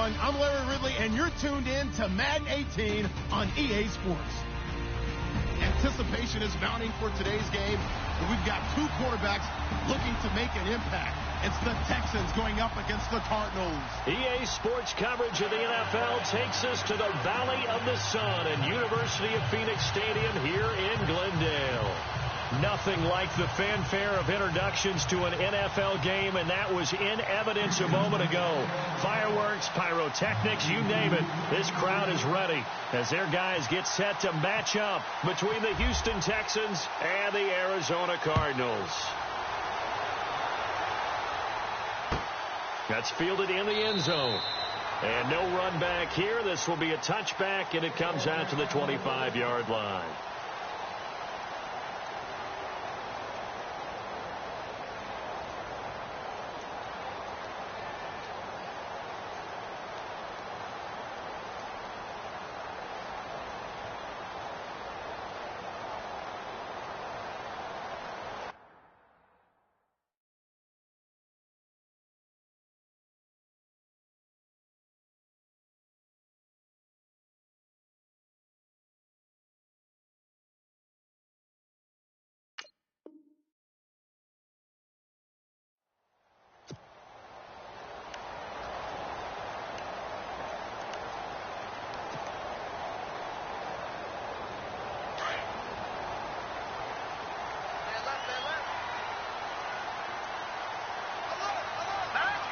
Young. I'm Larry Ridley, and you're tuned in to Madden 18 on EA Sports. Anticipation is mounting for today's game. We've got two quarterbacks looking to make an impact. It's the Texans going up against the Cardinals. EA Sports coverage of the NFL takes us to the Valley of the Sun at University of Phoenix Stadium here in Glendale. Nothing like the fanfare of introductions to an NFL game, and that was in evidence a moment ago. Fireworks, pyrotechnics, you name it. This crowd is ready as their guys get set to match up between the Houston Texans and the Arizona Cardinals. That's fielded in the end zone. And no run back here. This will be a touchback, and it comes out to the 25-yard line.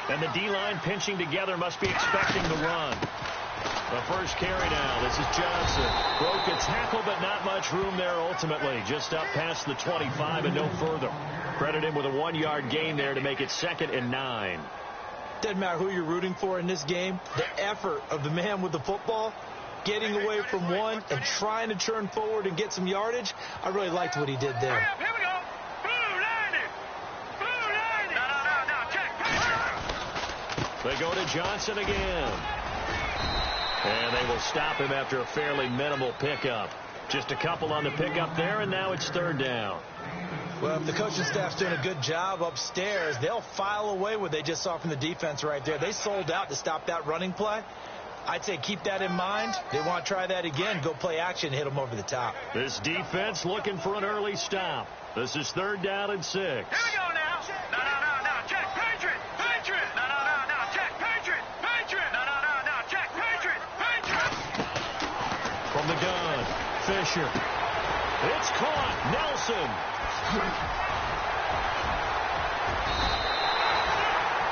And the D-line pinching together must be expecting the run. The first carry now. This is Johnson. Broke a tackle, but not much room there ultimately. Just up past the 25 and no further. Credit him with a 1-yard gain there to make it 2nd and 9. Doesn't matter who you're rooting for in this game. The effort of the man with the football, getting away from one and trying to turn forward and get some yardage. I really liked what he did there. Here we go. They go to Johnson again. And they will stop him after a fairly minimal pickup. Just a couple on the pickup there, and now it's 3rd down. Well, if the coaching staff's doing a good job upstairs, they'll file away what they just saw from the defense right there. They sold out to stop that running play. I'd say keep that in mind. They want to try that again. Go play action, hit them over the top. This defense looking for an early stop. This is 3rd down and 6. Here we go now. No. Check. Patriot. No. Check. Patriot. No. Check. Patriot. From the gun, Fisher. It's caught. Nelson.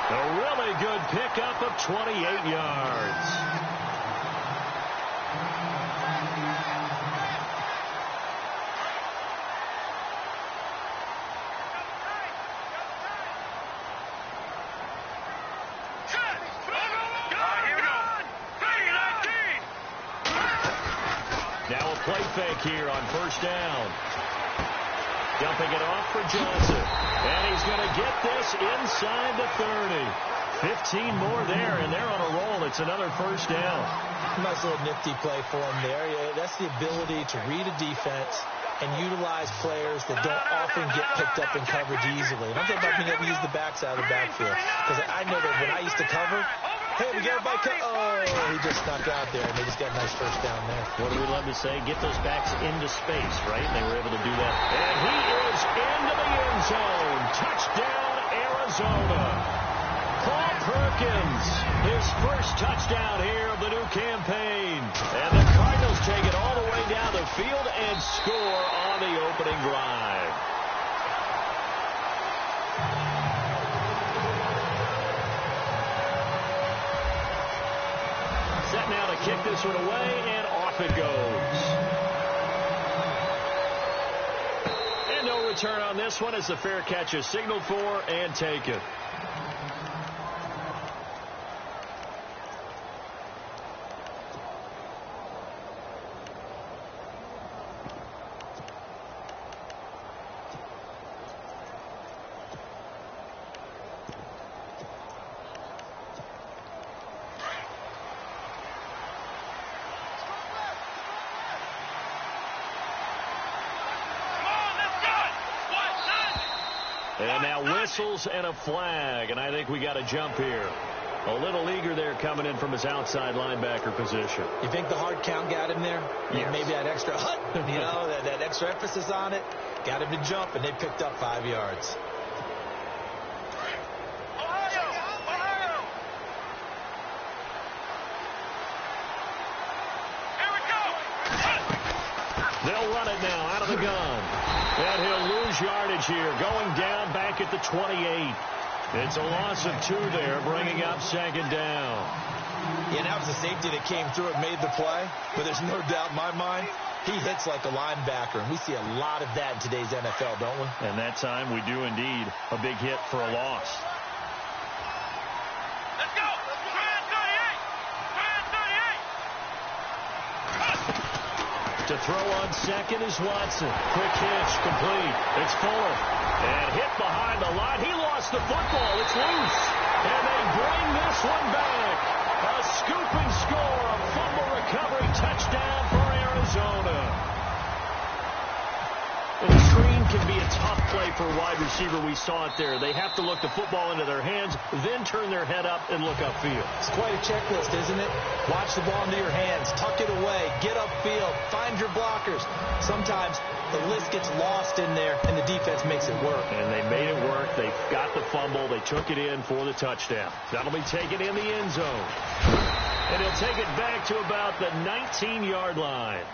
A really good pickup of 28 yards. Now a play fake here on 1st down. Dumping it off for Johnson. And he's going to get this inside the 30. 15 more there, and they're on a roll. It's another 1st down. Nice little nifty play for him there. Yeah, that's the ability to read a defense and utilize players that don't often get picked up in coverage easily. And I'm talking about being able to use the backside of the backfield. Because I know that when I used to cover, hey, we got everybody cut. Oh, he just snuck out there, and they just got a nice 1st down there. What do we love to say? Get those backs into space, right? And they were able to do that. And he is into the end zone. Touchdown, Arizona. Paul Perkins, his first touchdown here of the new campaign. And the Cardinals take it all the way down the field and score on the opening drive. Set now to kick this one away, and off it goes. And no return on this one as the fair catch is signaled for and taken. And now whistles and a flag, and I think we got a jump here. A little eager there coming in from his outside linebacker position. You think the hard count got him there? Yes. Maybe that extra that extra emphasis on it got him to jump, and they picked up 5 yards. They'll run it now out of the gun. And he'll lose yardage here, going down back at the 28. It's a loss of 2 there, bringing up second down. Yeah, that was the safety that came through and made the play. But there's no doubt in my mind, he hits like a linebacker. And we see a lot of that in today's NFL, don't we? And that time we do indeed. A big hit for a loss. Let's go! Brand 38! Brand 38! To throw on second is Watson. Quick hitch, complete. It's Fuller. And hit behind the line. He lost the football. It's loose. And they bring this one back. A scoop and score. A fumble recovery touchdown for Arizona. And screen can be a tough play for a wide receiver. We saw it there. They have to look the football into their hands, then turn their head up and look upfield. It's quite a checklist, isn't it? Watch the ball into your hands, tuck it away, get upfield, find your blockers. Sometimes the list gets lost in there, and the defense makes it work. And they made it work. They got the fumble. They took it in for the touchdown. That'll be taken in the end zone. And he'll take it back to about the 19-yard line.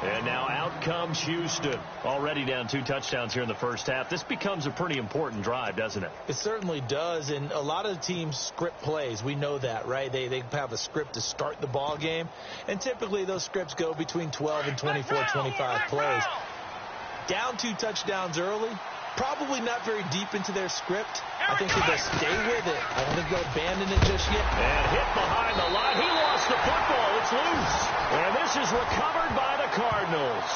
And now out comes Houston. Already down 2 touchdowns here in the first half. This becomes a pretty important drive, doesn't it? It certainly does, and a lot of teams script plays. We know that, right? They have a script to start the ball game, and typically those scripts go between 12 and 24, 25 plays. Down 2 touchdowns early, probably not very deep into their script. I think they'll stay with it. I don't think they'll abandon it just yet. And hit behind the line. He lost the football. It's loose. And this is recovered by the Cardinals.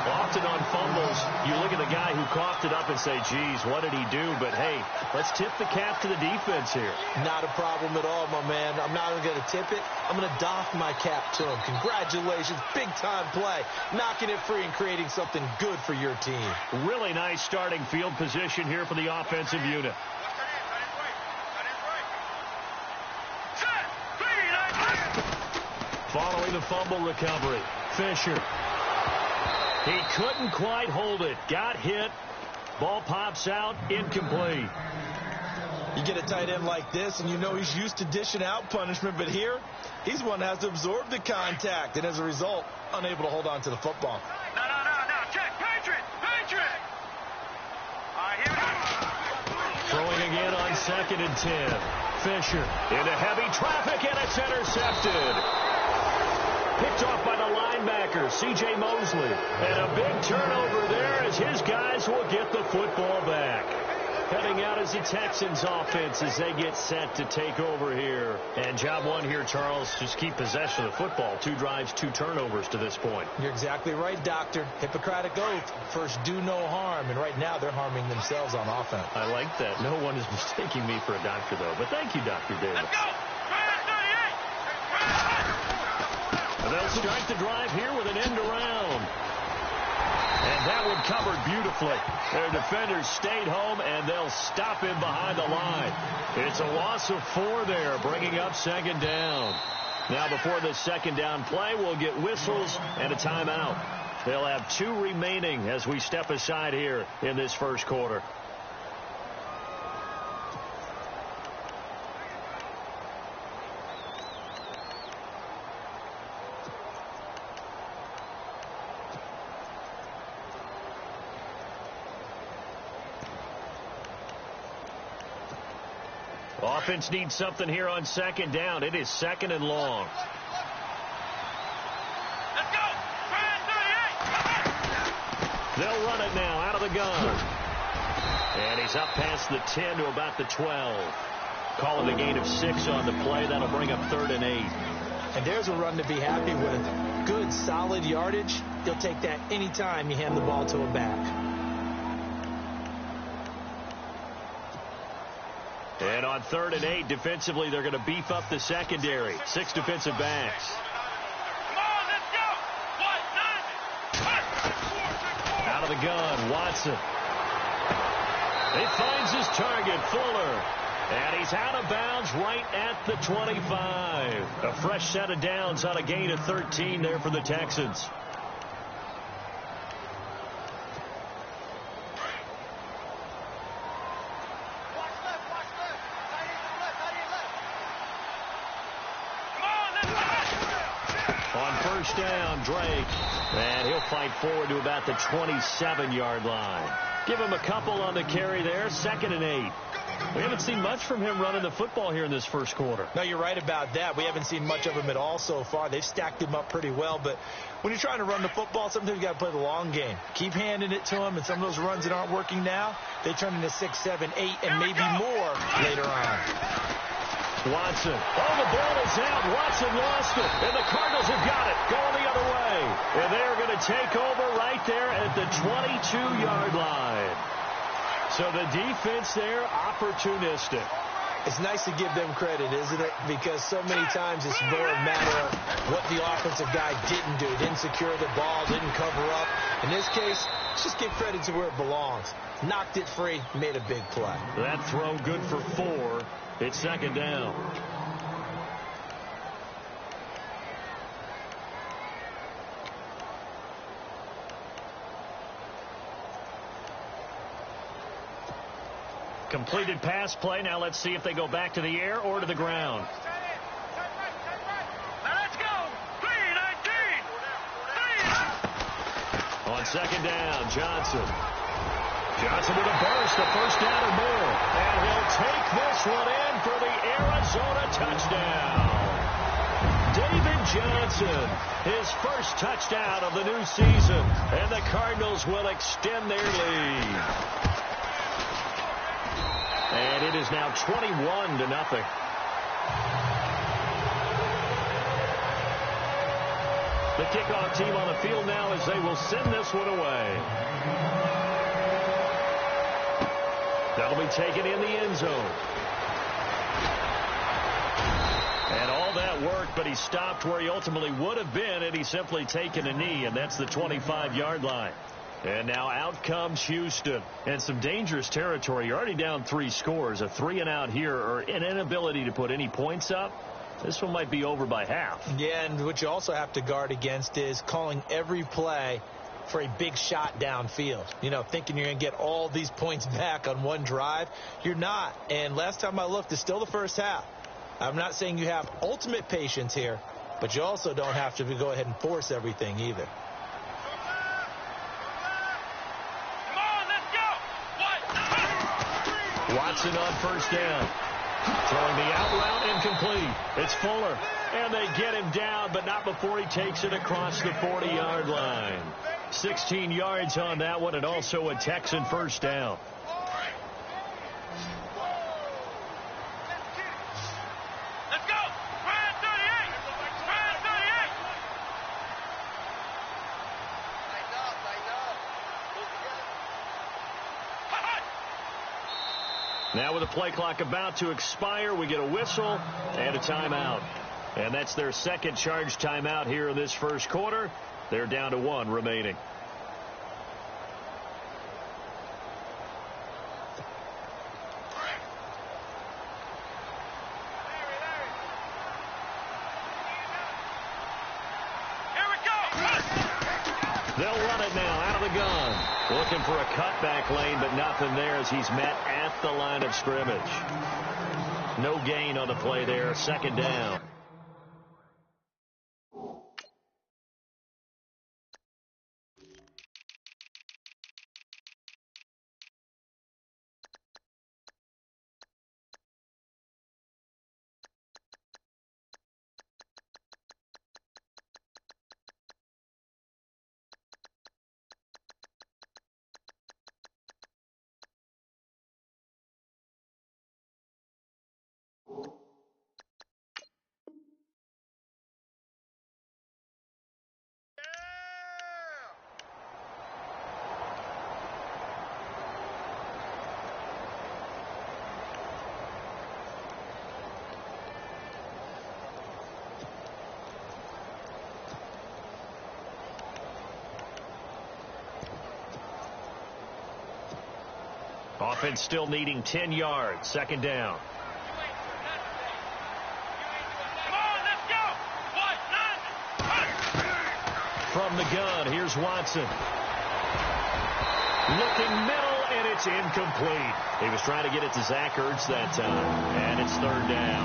Often on fumbles, you look at the guy who coughed it up and say, geez, what did he do? But, hey, let's tip the cap to the defense here. Not a problem at all, my man. I'm not going to tip it. I'm going to doff my cap to him. Congratulations. Big-time play. Knocking it free and creating something good for your team. Really nice starting field position here for the offensive unit. Following the fumble recovery, Fisher. He couldn't quite hold it. Got hit. Ball pops out. Incomplete. You get a tight end like this, and you know he's used to dishing out punishment, but here, he's one that has to absorb the contact, and as a result, unable to hold on to the football. No. Check. Patriot. All right, here we go. Throwing again on 2nd and 10. Fisher into heavy traffic, and it's intercepted. Picked off by the linebacker, C.J. Mosley. And a big turnover there as his guys will get the football back. Heading out as the Texans offense as they get set to take over here. And job one here, Charles, just keep possession of the football. 2 drives, 2 turnovers to this point. You're exactly right, Doctor. Hippocratic oath. First, do no harm. And right now, they're harming themselves on offense. I like that. No one is mistaking me for a doctor, though. But thank you, Dr. Davis. Let's go. Brand 38. And they'll start the drive here with an end around. And that one covered beautifully. Their defenders stayed home, and they'll stop him behind the line. It's a loss of 4 there, bringing up second down. Now, before this second down play, we'll get whistles and a timeout. They'll have 2 remaining as we step aside here in this first quarter. Offense needs something here on second down. It is 2nd and long. Let's go. Brand 38. They'll run it now out of the gun. And he's up past the 10 to about the 12. Calling a gain of 6 on the play. That'll bring up 3rd and 8. And there's a run to be happy with. Good, solid yardage. You'll take that anytime you hand the ball to a back. And on 3rd and 8, defensively, they're going to beef up the secondary. 6 defensive backs. Come on, let's go. 1-9. Out of the gun, Watson. He finds his target, Fuller. And he's out of bounds right at the 25. A fresh set of downs on a gain of 13 there for the Texans. On first down, Drake. And he'll fight forward to about the 27-yard line. Give him a couple on the carry there. 2nd and 8. We haven't seen much from him running the football here in this first quarter. No, you're right about that. We haven't seen much of him at all so far. They've stacked him up pretty well. But when you're trying to run the football, sometimes you got to play the long game. Keep handing it to him, and some of those runs that aren't working now, they turn into 6, 7, 8, and maybe more later on. Watson. Oh, the ball is out. Watson lost it. And the Cardinals have got it. Going the other way. And they're going to take over right there at the 22-yard line. So the defense there, opportunistic. It's nice to give them credit, isn't it? Because so many times it's more a matter of what the offensive guy didn't do. Didn't secure the ball, didn't cover up. In this case, let's just give credit to where it belongs. Knocked it free, made a big play. That throw good for 4. It's 2nd down. Completed pass play. Now let's see if they go back to the air or to the ground. Now let's go. 3-19. On 2nd down, Johnson. Johnson with a burst, a first down or more. And he'll take this one in for the Arizona touchdown. David Johnson, his first touchdown of the new season. And the Cardinals will extend their lead. And it is now 21-0. The kickoff team on the field now as they will send this one away. That'll be taken in the end zone. And all that worked, but he stopped where he ultimately would have been had he simply taken a knee, and that's the 25-yard line. And now out comes Houston. And some dangerous territory. You're already down 3 scores. A 3-and-out here, or an inability to put any points up. This one might be over by half. Yeah, and what you also have to guard against is calling every play for a big shot downfield. You know, thinking you're going to get all these points back on one drive. You're not. And last time I looked, it's still the first half. I'm not saying you have ultimate patience here, but you also don't have to go ahead and force everything either. Watson on first down. Throwing the out route incomplete. It's Fuller. And they get him down, but not before he takes it across the 40-yard line. 16 yards on that one, and also a Texan first down. Let's go. 38. Now with the play clock about to expire, we get a whistle and a timeout. And that's their second charge timeout here in this first quarter. They're down to 1 remaining. They'll run it now out of the gun. Looking for a cutback lane, but nothing there as he's met at the line of scrimmage. No gain on the play there. 2nd down. Offense still needing 10 yards. 2nd down. From the gun, here's Watson. Looking middle, and it's incomplete. He was trying to get it to Zach Ertz that time, and it's third down.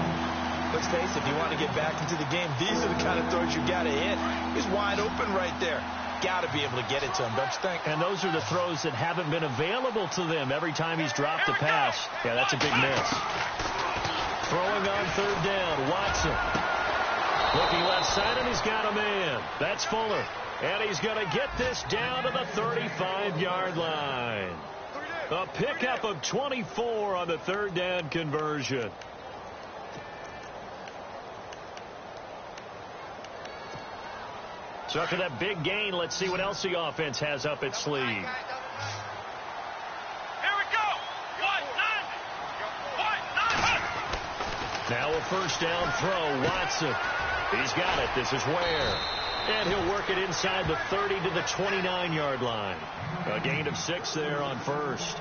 Let's face it, if you want to get back into the game, these are the kind of throws you got to hit. He's wide open right there. Got to be able to get it to him, don't you think? And those are the throws that haven't been available to them every time he's dropped a pass. Yeah, that's a big miss. Throwing on third down, Watson. Looking left side, and he's got a man. That's Fuller. And he's going to get this down to the 35-yard line. A pickup of 24 on the third down conversion. So after that big gain, let's see what else the offense has up its sleeve. Here we go. Now a first down throw, Watson. He's got it. This is Ware. And he'll work it inside the 30 to the 29-yard line. A gain of 6 there on first.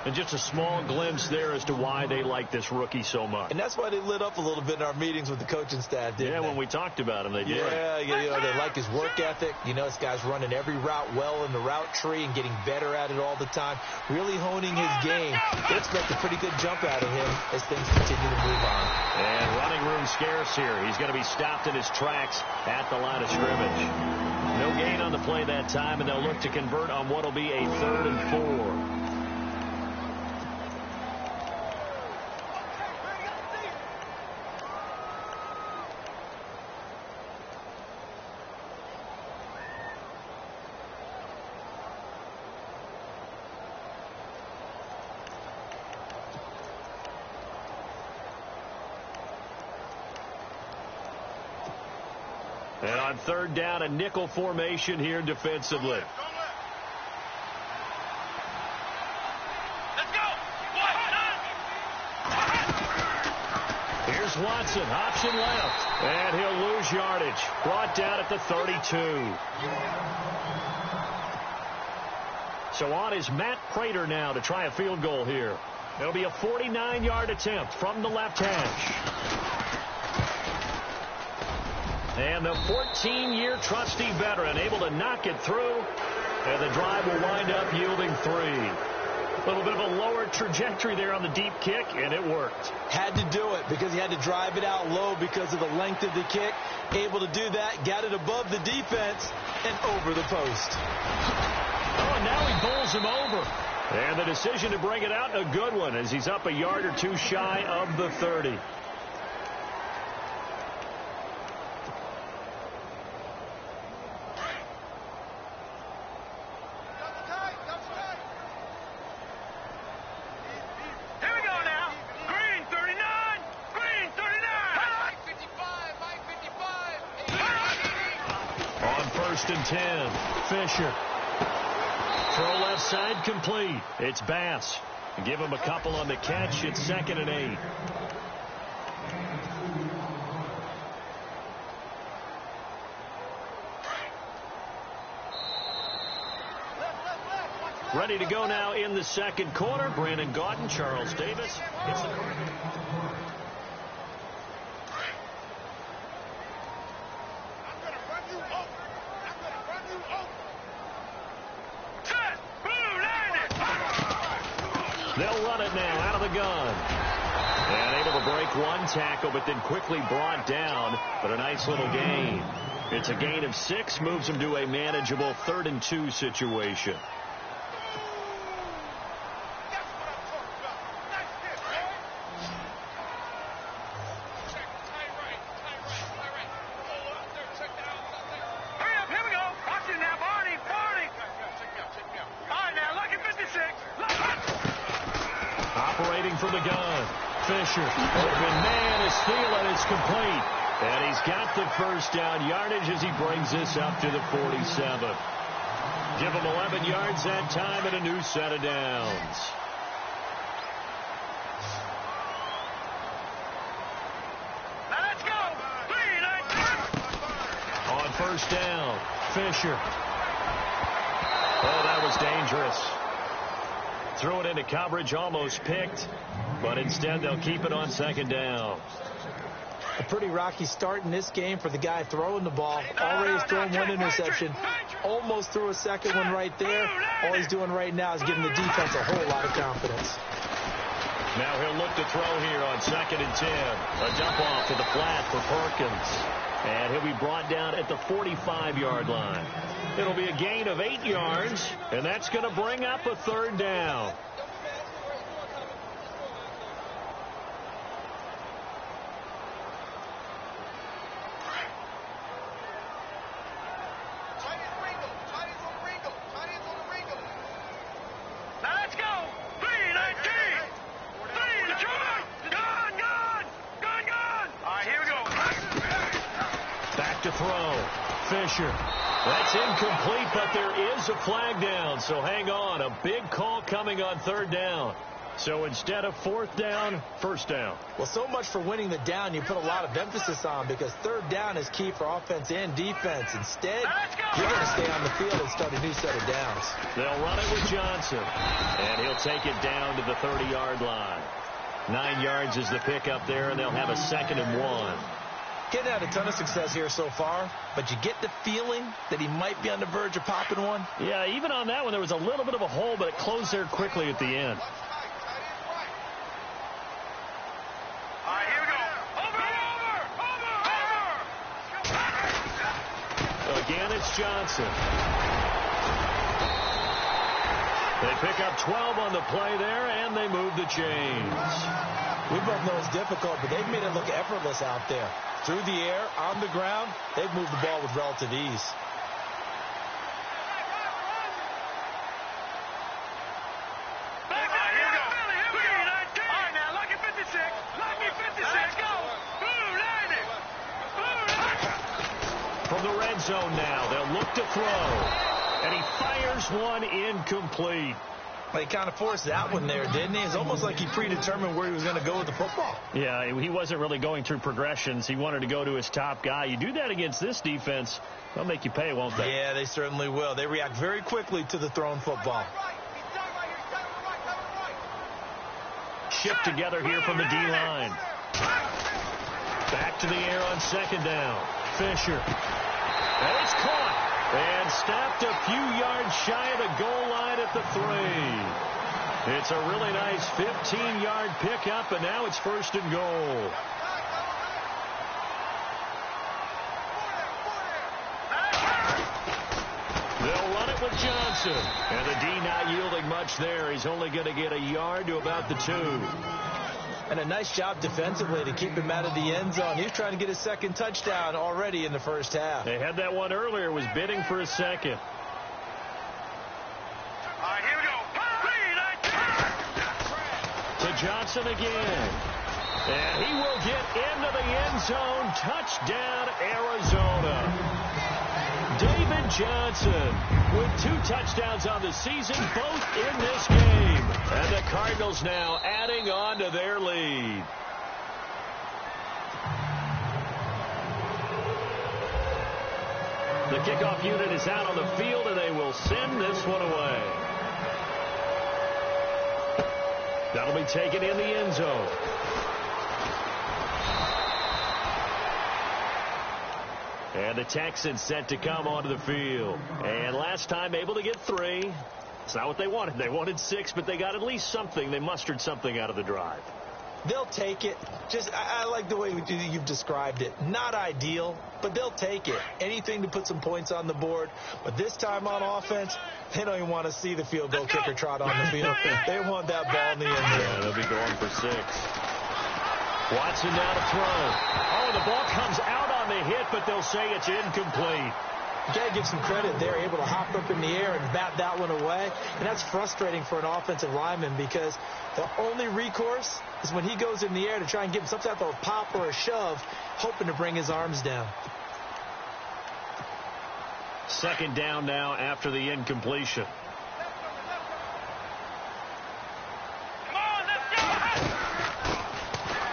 And just a small glimpse there as to why they like this rookie so much. And that's why they lit up a little bit in our meetings with the coaching staff, didn't they? Yeah, when we talked about him, they did. Yeah, you know, they like his work ethic. You know, this guy's running every route well in the route tree and getting better at it all the time. Really honing his game. They expect a pretty good jump out of him as things continue to move on. And running room scarce here. He's going to be stopped in his tracks at the line of scrimmage. No gain on the play that time, and they'll look to convert on what will be a 3rd and 4. And on third down, a nickel formation here defensively. Let's go. Here's Watson, option left, and he'll lose yardage. Brought down at the 32. So on is Matt Prater now to try a field goal here. It'll be a 49-yard attempt from the left hash. And the 14-year trusty veteran able to knock it through, and the drive will wind up yielding 3. A little bit of a lower trajectory there on the deep kick, and it worked. Had to do it because he had to drive it out low because of the length of the kick. Able to do that, got it above the defense and over the post. Oh, and now he bowls him over. And the decision to bring it out, a good one, as he's up a yard or two shy of the 30. And 10. Fisher. Throw left side complete. It's Bass. Give him a couple on the catch. It's 2nd and 8. Ready to go now in the second quarter. Brandon Gaudin, Charles Davis. It's the They'll run it now out of the gun. And able to break one tackle, but then quickly brought down. But a nice little gain. It's a gain of 6, moves him to a manageable 3rd and 2 situation. From the gun, Fisher, open man, his feeling is complete, and he's got the first down yardage as he brings this up to the 47. Give him 11 yards that time and a new set of downs. Let's go. On first down, Fisher. Oh, that was dangerous. Threw it into coverage, almost picked, but instead they'll keep it on 2nd down. A pretty rocky start in this game for the guy throwing the ball. Already has thrown one interception. Almost threw a second one right there. All he's doing right now is giving the defense a whole lot of confidence. Now he'll look to throw here on 2nd and 10. A dump off to the flat for Perkins. And he'll be brought down at the 45-yard line. It'll be a gain of 8 yards, and that's going to bring up a 3rd down. To throw. Fisher. That's incomplete, but there is a flag down. So hang on. A big call coming on 3rd down. So instead of 4th down, 1st down. Well, so much for winning the down you put a lot of emphasis on, because 3rd down is key for offense and defense. Instead, you're going to stay on the field and start a new set of downs. They'll run it with Johnson. And he'll take it down to the 30-yard line. 9 yards is the pickup there, and they'll have a 2nd and 1. Getting had a ton of success here so far, but you get the feeling that he might be on the verge of popping one. Yeah, even on that one, there was a little bit of a hole, but it closed there quickly at the end. All right, here we go. Over. Again, it's Johnson. They pick up 12 on the play there, and they move the chains. We both know it's difficult, but they've made it look effortless out there. Through the air, on the ground, they've moved the ball with relative ease. From the red zone now, they'll look to throw. And he fires one incomplete. Well, he kind of forced that one there, didn't he? It's almost like he predetermined where he was going to go with the football. Yeah, he wasn't really going through progressions. He wanted to go to his top guy. You do that against this defense, they'll make you pay, won't they? Yeah, they certainly will. They react very quickly to the thrown football. Shipped together here from the D-line. Back to the air on 2nd down. Fisher. And it's caught. And stopped a few yards shy of the goal line at the 3. It's a really nice 15-yard pickup, and now it's 1st and goal. They'll run it with Johnson. And the D not yielding much there. He's only going to get a yard to about the 2. And a nice job defensively to keep him out of the end zone. He's trying to get his 2nd touchdown already in the first half. They had that one earlier, was bidding for a 2nd. All right, here we go. To Johnson again. And he will get into the end zone. Touchdown, Arizona. David Johnson with 2 touchdowns on the season, both in this game. And the Cardinals now adding on to their lead. The kickoff unit is out on the field, and they will send this one away. That'll be taken in the end zone. And the Texans set to come onto the field. And last time able to get 3. It's not what they wanted. They wanted 6, but they got at least something. They mustered something out of the drive. They'll take it. I like the way you've described it. Not ideal, but they'll take it. Anything to put some points on the board. But this time on offense, they don't even want to see the field goal kicker trot on the field. They want that ball in the end zone. Yeah, they'll be going for 6. Watson now to throw. Oh, the ball comes out on the hit, but they'll say it's incomplete. You got to give some credit. They're able to hop up in the air and bat that one away. And that's frustrating for an offensive lineman, because the only recourse is when he goes in the air to try and give him some type of a pop or a shove, hoping to bring his arms down. 2nd down now after the incompletion.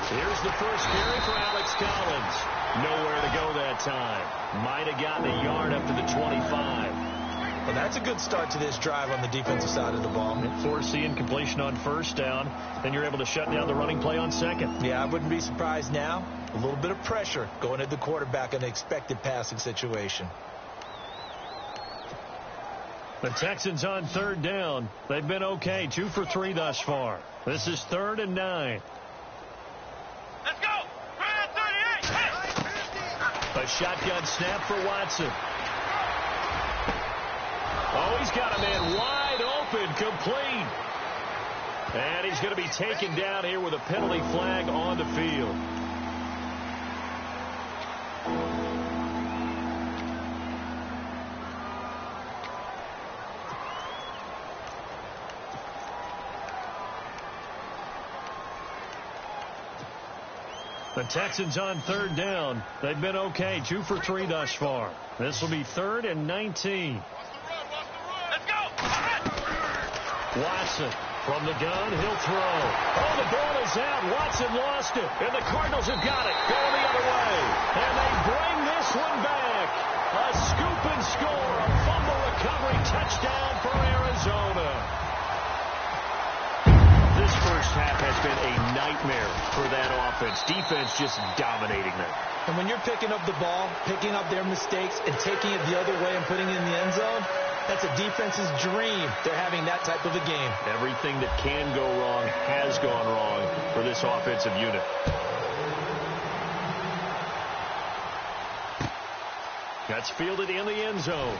Here's the first carry for Alex Collins. Nowhere to go that time. Might have gotten a yard up to the 25. Well, that's a good start to this drive on the defensive side of the ball. Force the incompletion on 1st down. Then you're able to shut down the running play on 2nd. Yeah, I wouldn't be surprised now A little bit of pressure going at the quarterback in an expected passing situation. The Texans on third down. They've been okay, 2 for 3 thus far. This is 3rd and 9. Let's go. Right at 38. Hey. A shotgun snap for Watson. Oh, he's got a man wide open, complete. And he's going to be taken down here with a penalty flag on the field. The Texans on third down. They've been okay, 2 for 3 thus far. This will be 3rd and 19. Let's go. Watson from the gun. He'll throw. Oh, the ball is out. Watson lost it. And the Cardinals have got it. Going the other way. And they bring this one back. A scoop and score. A fumble recovery touchdown for Arizona. This first half has been a nightmare for that offense. Defense just dominating them. And when you're picking up the ball, picking up their mistakes, and taking it the other way and putting it in the end zone, that's a defense's dream. They're having that type of a game. Everything that can go wrong has gone wrong for this offensive unit. That's fielded in the end zone.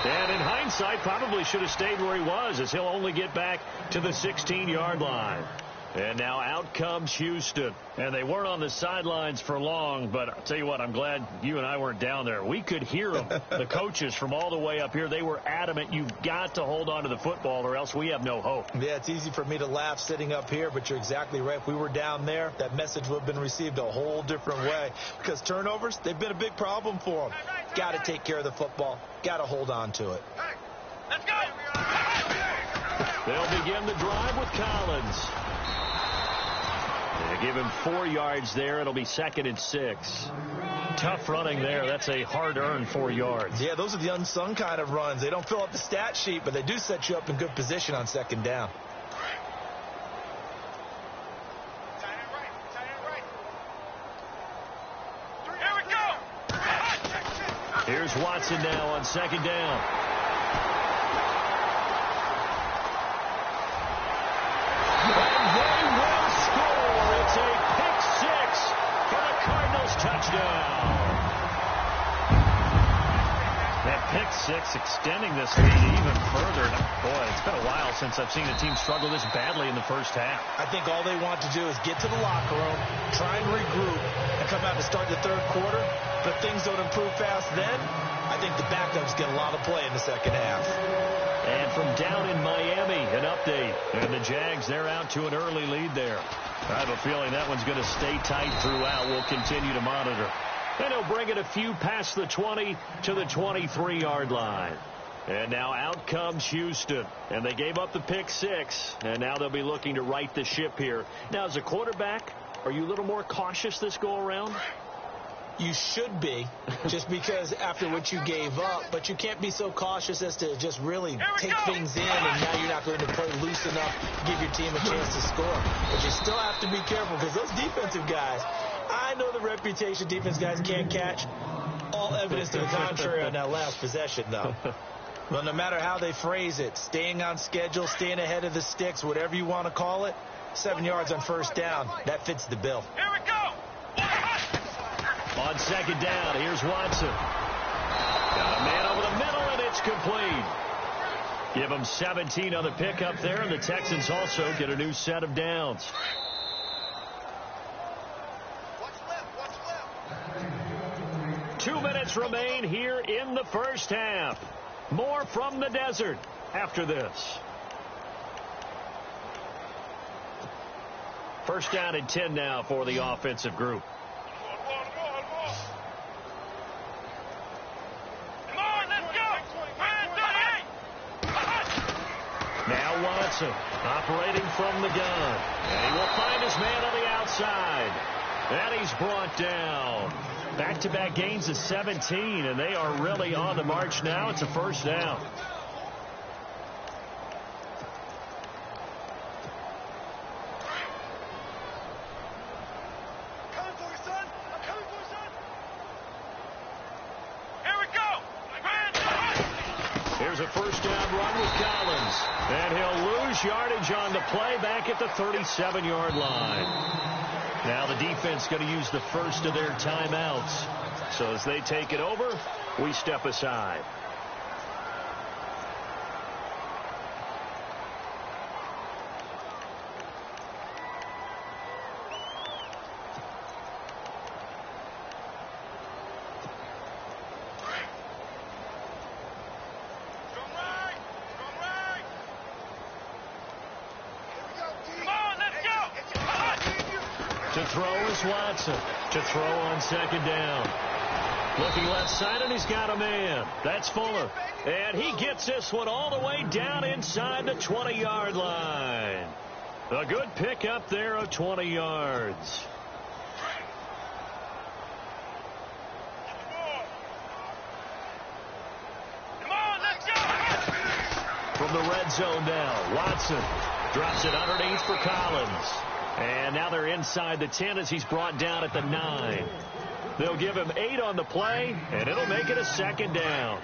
And in hindsight, probably should have stayed where he was, as he'll only get back to the 16-yard line. And now out comes Houston. And they weren't on the sidelines for long, but I'll tell you what, I'm glad you and I weren't down there. We could hear them, the coaches from all the way up here. They were adamant, you've got to hold on to the football or else we have no hope. Yeah, it's easy for me to laugh sitting up here, but you're exactly right. If we were down there, that message would have been received a whole different way. Because turnovers, they've been a big problem for them. Got to take care of the football. Got to hold on to it. Let's go. They'll begin the drive with Collins. They give him 4 yards there. It'll be 2nd and 6. Tough running there. That's a hard-earned 4 yards. Yeah, those are the unsung kind of runs. They don't fill up the stat sheet, but they do set you up in good position on 2nd down. Here we go. Here's Watson now on 2nd down. Touchdown. That pick six extending this lead even further. Boy, it's been a while since I've seen a team struggle this badly in the first half. I think all they want to do is get to the locker room, try and regroup, and come out and start the 3rd quarter. But if things don't improve fast then, I think the backups get a lot of play in the 2nd half. And from down in Miami, an update. And the Jags, they're out to an early lead there. I have a feeling that one's going to stay tight throughout. We'll continue to monitor. And he'll bring it a few past the 20 to the 23-yard line. And now out comes Houston. And they gave up the pick 6. And now they'll be looking to right the ship here. Now, as a quarterback, are you a little more cautious this go-around? You should be, just because after what you gave up, but you can't be so cautious as to just really take things in, and now you're not going to play loose enough to give your team a chance to score. But you still have to be careful, because those defensive guys, I know the reputation defense guys can't catch. All evidence to the contrary on that last possession, though. Well, no matter how they phrase it, staying on schedule, staying ahead of the sticks, whatever you want to call it, 7 yards on 1st down, that fits the bill. Here we go. On 2nd down, here's Watson. Got a man over the middle, and it's complete. Give them 17 on the pickup there, and the Texans also get a new set of downs. What's left? 2 minutes remain here in the first half. More from the desert after this. 1st down and 10 now for the offensive group. Now Watson operating from the gun. And he will find his man on the outside. And he's brought down. Back-to-back gains of 17, and they are really on the march now. It's a 1st down. has a first down run with Collins. And he'll lose yardage on the play back at the 37-yard line. Now the defense going to use the first of their timeouts. So as they take it over, we step aside. To throw is Watson. To throw on second down. Looking left side, and he's got a man. That's Fuller. And he gets this one all the way down inside the 20-yard line. A good pickup there of 20 yards. From the red zone now, Watson drops it underneath for Collins. And now they're inside the 10 as he's brought down at the 9. They'll give him 8 on the play, and it'll make it a second down.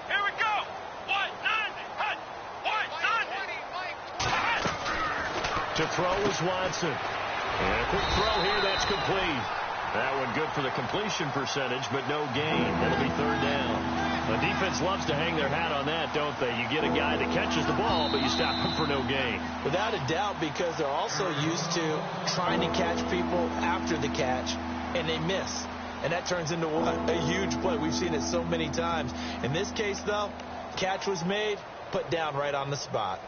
Here we go. 190. To throw is Watson. And a quick throw here, that's complete. That one good for the completion percentage, but no gain. It'll be third down. The defense loves to hang their hat on that, don't they? You get a guy that catches the ball, but you stop him for no gain. Without a doubt, because they're also used to trying to catch people after the catch, and they miss. And that turns into a huge play. We've seen it so many times. In this case, though, catch was made, put down right on the spot.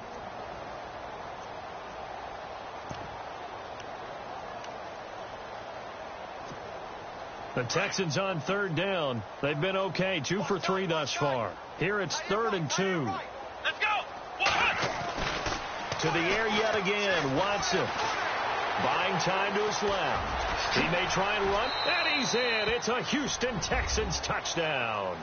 The Texans on third down. They've been okay, 2 for 3 thus far. Here it's 3rd and 2. Let's go. To the air yet again, Watson. Buying time to his left. He may try and run, and he's in. It's a Houston Texans touchdown.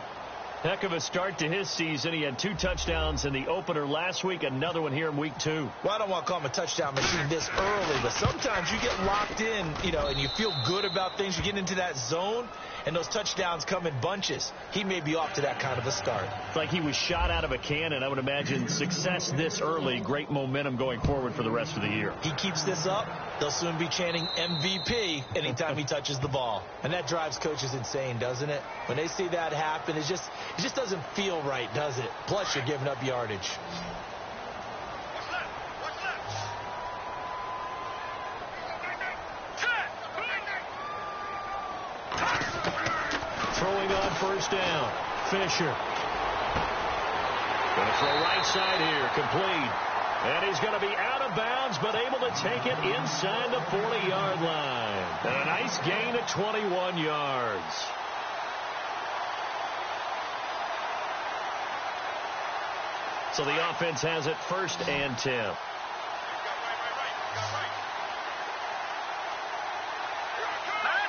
Heck of a start to his season. He had 2 touchdowns in the opener last week, another one here in week 2. Well, I don't want to call him a touchdown machine this early, but sometimes you get locked in, and you feel good about things. You get into that zone, and those touchdowns come in bunches. He may be off to that kind of a start. It's like he was shot out of a cannon. I would imagine success this early, great momentum going forward for the rest of the year. He keeps this up, they'll soon be chanting MVP anytime he touches the ball. And that drives coaches insane, doesn't it? When they see that happen, it just doesn't feel right, does it? Plus, you're giving up yardage. Throwing on first down. Fisher. Going to throw right side here. Complete. And he's going to be out of bounds, but able to take it inside the 40-yard line. And a nice gain of 21 yards. So the offense has it 1st and 10. Let's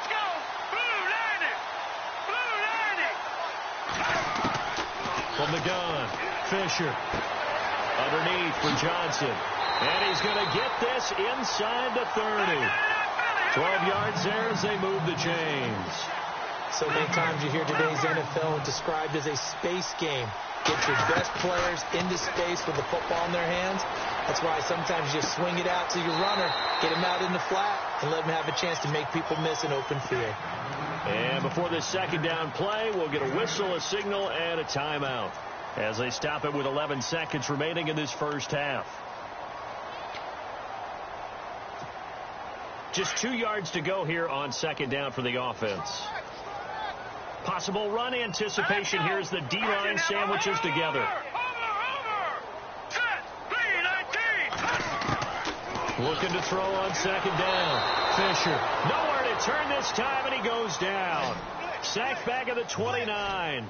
go. Blue line it. From the gun, Fisher. Underneath for Johnson. And he's going to get this inside the 30. 12 yards there as they move the chains. So many times you hear today's NFL described as a space game. Get your best players into space with the football in their hands. That's why sometimes you just swing it out to your runner, get him out in the flat, and let him have a chance to make people miss an open field. And before this second down play, we'll get a whistle, a signal, and a timeout as they stop it with 11 seconds remaining in this first half. Just 2 yards to go here on second down for the offense. Possible run anticipation here as the D-line sandwiches together. Looking to throw on second down. Fisher. Nowhere to turn this time, and he goes down. Sacked back at the 29.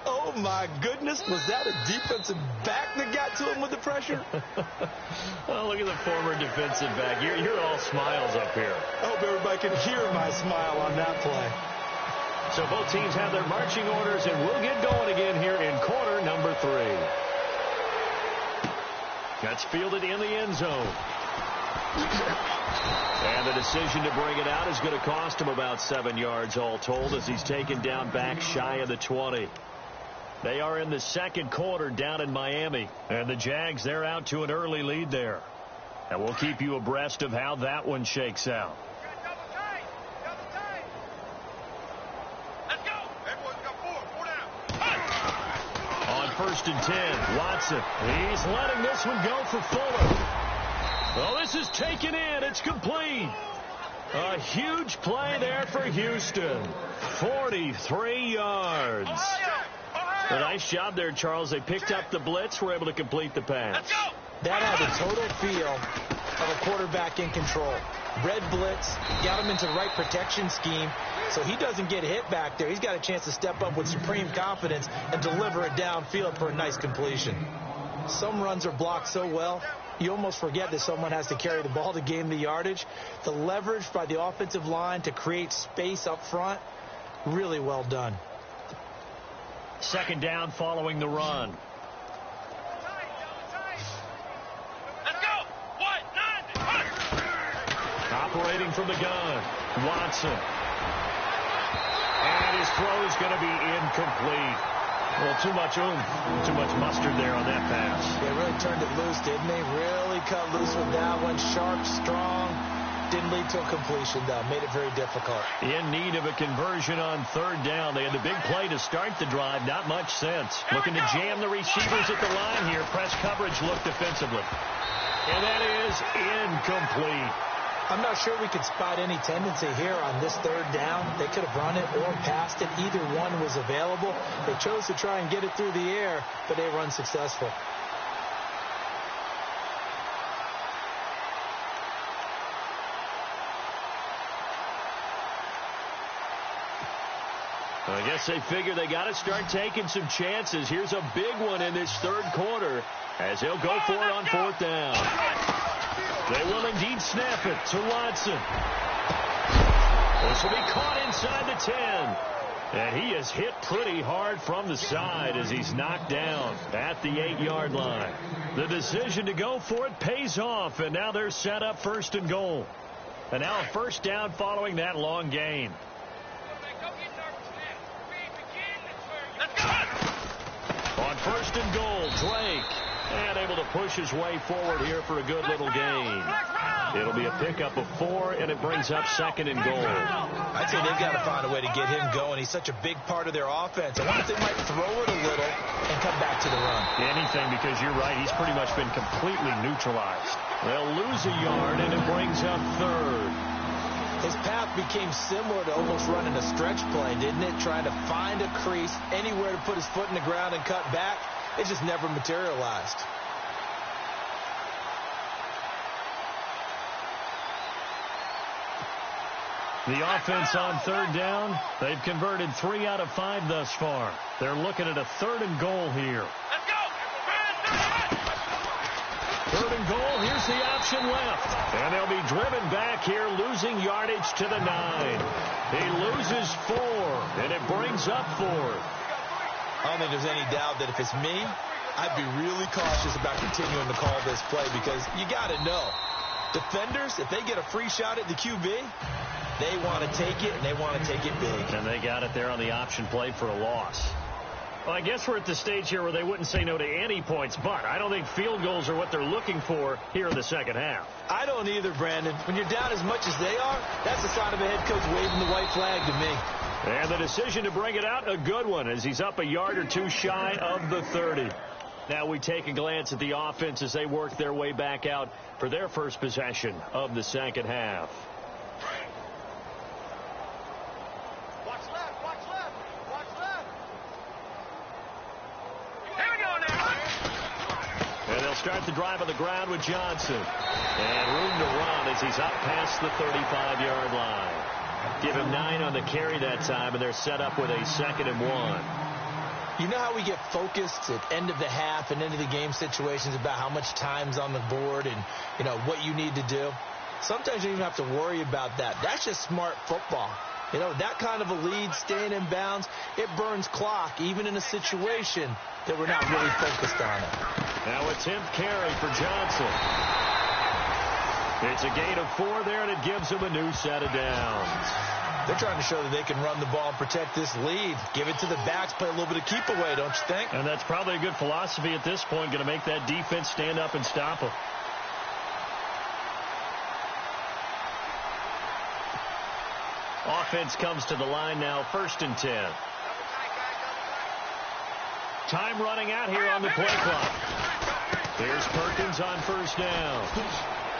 Oh, my goodness. Was that a defensive back that got to him with the pressure? Oh, look at the former defensive back. You're all smiles up here. I hope everybody can hear my smile on that play. So both teams have their marching orders, and we'll get going again here in quarter number 3. That's fielded in the end zone. And the decision to bring it out is going to cost him about 7 yards all told as he's taken down back shy of the 20. They are in the second quarter down in Miami. And the Jags, they're out to an early lead there. And we'll keep you abreast of how that one shakes out. Let's go. Everyone's got 4 down. On 1st and 10, Watson. He's letting this one go for Fuller. Oh, this is taken in. It's complete. A huge play there for Houston. 43 yards. A nice job there, Charles. They picked up the blitz, were able to complete the pass. Let's go. That had the total feel of a quarterback in control. Red blitz, got him into the right protection scheme, so he doesn't get hit back there. He's got a chance to step up with supreme confidence and deliver it downfield for a nice completion. Some runs are blocked so well, you almost forget that someone has to carry the ball to gain the yardage. The leverage by the offensive line to create space up front, really well done. Second down following the run. Let's go. 1-9. Operating from the gun, Watson. And his throw is going to be incomplete. Well, too much oomph, too much mustard there on that pass. They really turned it loose, didn't they? Really cut loose with that one. Sharp, strong. Didn't lead to a completion, though. Made it very difficult. In need of a conversion on 3rd down. They had the big play to start the drive. Not much sense. Looking to jam the receivers at the line here. Press coverage looked defensively. And that is incomplete. I'm not sure we could spot any tendency here on this 3rd down. They could have run it or passed it. Either one was available. They chose to try and get it through the air, but they were unsuccessful. I guess they figure they got to start taking some chances. Here's a big one in this 3rd quarter as they'll go for it on 4th down. They will indeed snap it to Watson. This will be caught inside the 10. And he is hit pretty hard from the side as he's knocked down at the 8-yard line. The decision to go for it pays off, and now they're set up 1st and goal. And now a 1st down following that long gain. On 1st and goal, Drake. And able to push his way forward here for a good little gain. It'll be a pickup of 4, and it brings up 2nd and goal. I'd say they've got to find a way to get him going. He's such a big part of their offense. I wonder if they might throw it a little and come back to the run. Anything, because you're right. He's pretty much been completely neutralized. They'll lose a yard, and it brings up 3rd. His path became similar to almost running a stretch play, didn't it? Trying to find a crease, anywhere to put his foot in the ground and cut back. It just never materialized. The offense on 3rd down, they've converted 3 out of 5 thus far. They're looking at a 3rd and goal here. Let's go. 3rd and goal, here's the option left. And they'll be driven back here, losing yardage to the 9. He loses 4, and it brings up 4th. I don't think there's any doubt that if it's me, I'd be really cautious about continuing to call this play because you got to know. Defenders, if they get a free shot at the QB, they want to take it, and they want to take it big. And they got it there on the option play for a loss. Well, I guess we're at the stage here where they wouldn't say no to any points, but I don't think field goals are what they're looking for here in the second half. I don't either, Brandon. When you're down as much as they are, that's the sign of a head coach waving the white flag to me. And the decision to bring it out, a good one, as he's up a yard or 2 shy of the 30. Now we take a glance at the offense as they work their way back out for their first possession of the second half. Watch left. Watch left. Watch left. Here we go now. And they'll start the drive on the ground with Johnson. And room to run as he's up past the 35-yard line. Give him 9 on the carry that time, and they're set up with a 2nd and 1. You know how we get focused at end of the half and end of the game situations about how much time's on the board and, you know, what you need to do? Sometimes you don't even have to worry about that. That's just smart football. You know, that kind of a lead, staying in bounds, it burns clock, even in a situation that we're not really focused on it. Now a 10th carry for Johnson. It's a gain of 4 there, and it gives them a new set of downs. They're trying to show that they can run the ball and protect this lead. Give it to the backs, play a little bit of keep away, don't you think? And that's probably a good philosophy at this point, going to make that defense stand up and stop them. Offense comes to the line now, 1st and 10. Time running out here on the play clock. Here's Perkins on 1st down.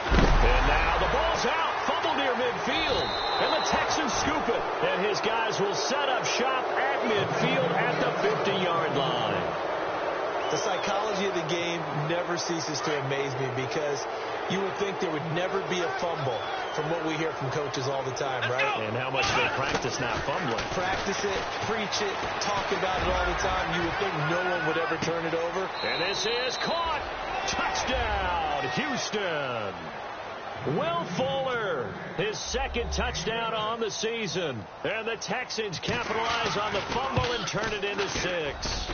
And now the ball's out. Fumble near midfield. And the Texans scoop it. And his guys will set up shop at midfield at the 50-yard line. The psychology of the game never ceases to amaze me because you would think there would never be a fumble from what we hear from coaches all the time, right? And how much they practice not fumbling. Practice it, preach it, talk about it all the time. You would think no one would ever turn it over. And this is caught. Touchdown, Houston. Will Fuller, his 2nd touchdown on the season. And the Texans capitalize on the fumble and turn it into 6.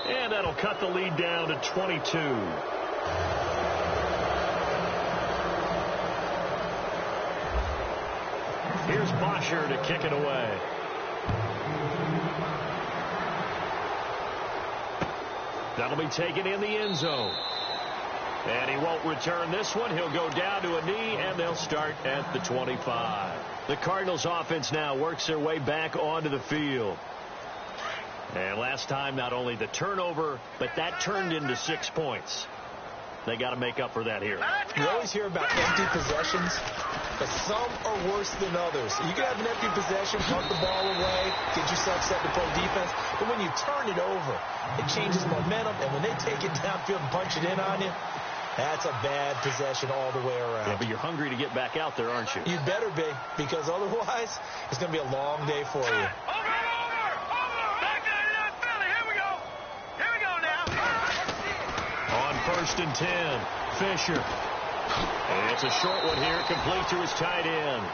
And that'll cut the lead down to 22. Here's Bosher to kick it away. That'll be taken in the end zone. And he won't return this one. He'll go down to a knee, and they'll start at the 25. The Cardinals offense now works their way back onto the field. And last time, not only the turnover, but that turned into 6 points. They got to make up for that here. You always hear about empty possessions, but some are worse than others. You can have an empty possession, punt the ball away, get yourself set to play defense, but when you turn it over, it changes momentum, and when they take it downfield and punch it in on you, that's a bad possession all the way around. Yeah, but you're hungry to get back out there, aren't you? You better be, because otherwise, it's going to be a long day for you. On 1st and 10, Fisher. And it's a short one here, complete to his tight end.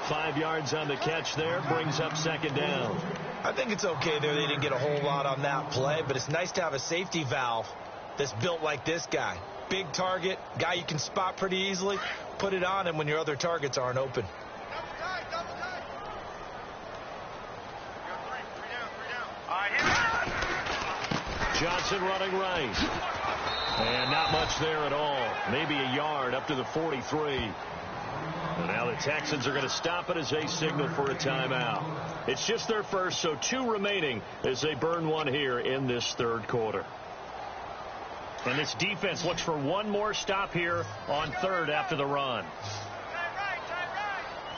5 yards on the catch there, brings up 2nd down. I think it's okay there. They didn't get a whole lot on that play, but it's nice to have a safety valve that's built like this guy. Big target, guy you can spot pretty easily. Put it on him when your other targets aren't open. Johnson running right. And not much there at all. Maybe a yard up to the 43. And now the Texans are going to stop it as they signal for a timeout. It's just their first, so 2 remaining as they burn one here in this 3rd quarter. And this defense looks for one more stop here on 3rd after the run. All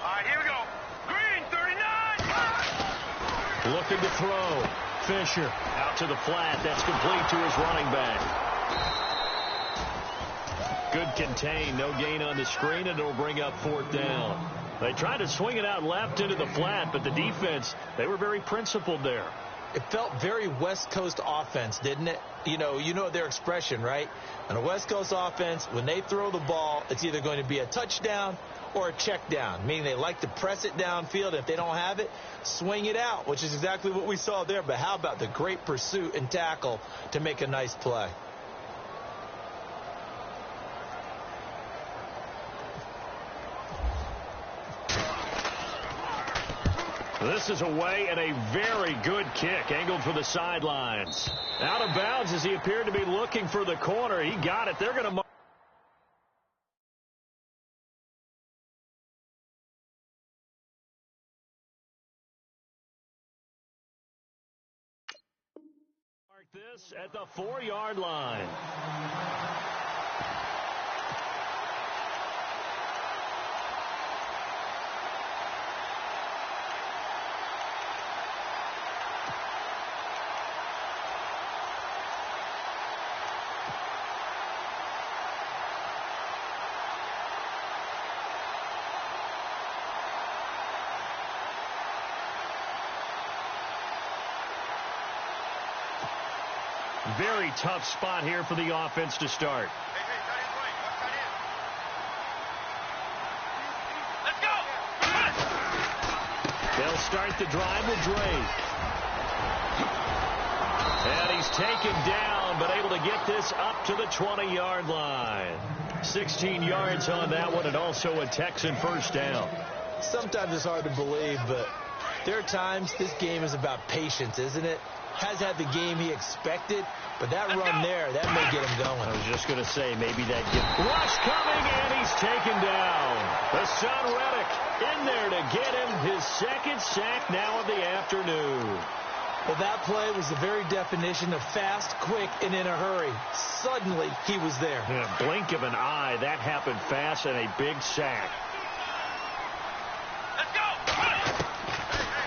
right, here we go. Green, 39. Looking to throw. Fisher out to the flat. That's complete to his running back. Good contain. No gain on the screen, and it'll bring up 4th down. They tried to swing it out left into the flat, but the defense, they were very principled there. It felt very West Coast offense, didn't it? You know their expression, right? On a West Coast offense, when they throw the ball, it's either going to be a touchdown or a check down, meaning they like to press it downfield. If they don't have it, swing it out, which is exactly what we saw there. But how about the great pursuit and tackle to make a nice play? This is away and a very good kick, angled for the sidelines. Out of bounds as he appeared to be looking for the corner. He got it. They're going to mark this at the 4-yard line. Very tough spot here for the offense to start. Let's go. They'll start the drive with Drake. And he's taken down, but able to get this up to the 20-yard line. 16 yards on that one, and also a Texan first down. Sometimes it's hard to believe, but there are times this game is about patience, isn't it? Has had the game he expected, but that run there, that may get him going. I was just going to say, maybe that rush coming, and he's taken down. Hassan Reddick in there to get him his second sack now of the afternoon. Well, that play was the very definition of fast, quick, and in a hurry. Suddenly, he was there. In a blink of an eye, that happened fast, and a big sack.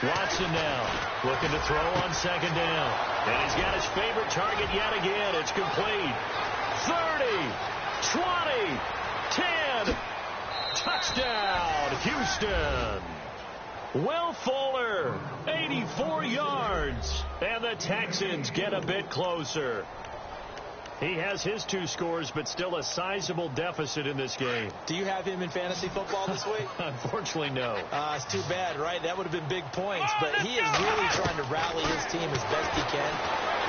Watson now looking to throw on second down. And he's got his favorite target yet again. It's complete. 30, 20, 10. Touchdown, Houston. Will Fuller, 84 yards. And the Texans get a bit closer. He has his 2 scores, but still a sizable deficit in this game. Do you have him in fantasy football this week? Unfortunately, no. It's too bad, right? That would have been big points, but he is really trying to rally his team as best he can.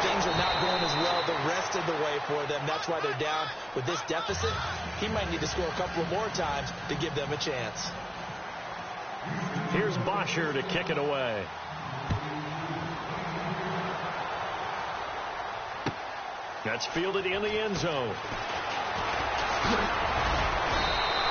Things are not going as well the rest of the way for them. That's why they're down with this deficit. He might need to score a couple more times to give them a chance. Here's Bosher to kick it away. That's fielded in the end zone.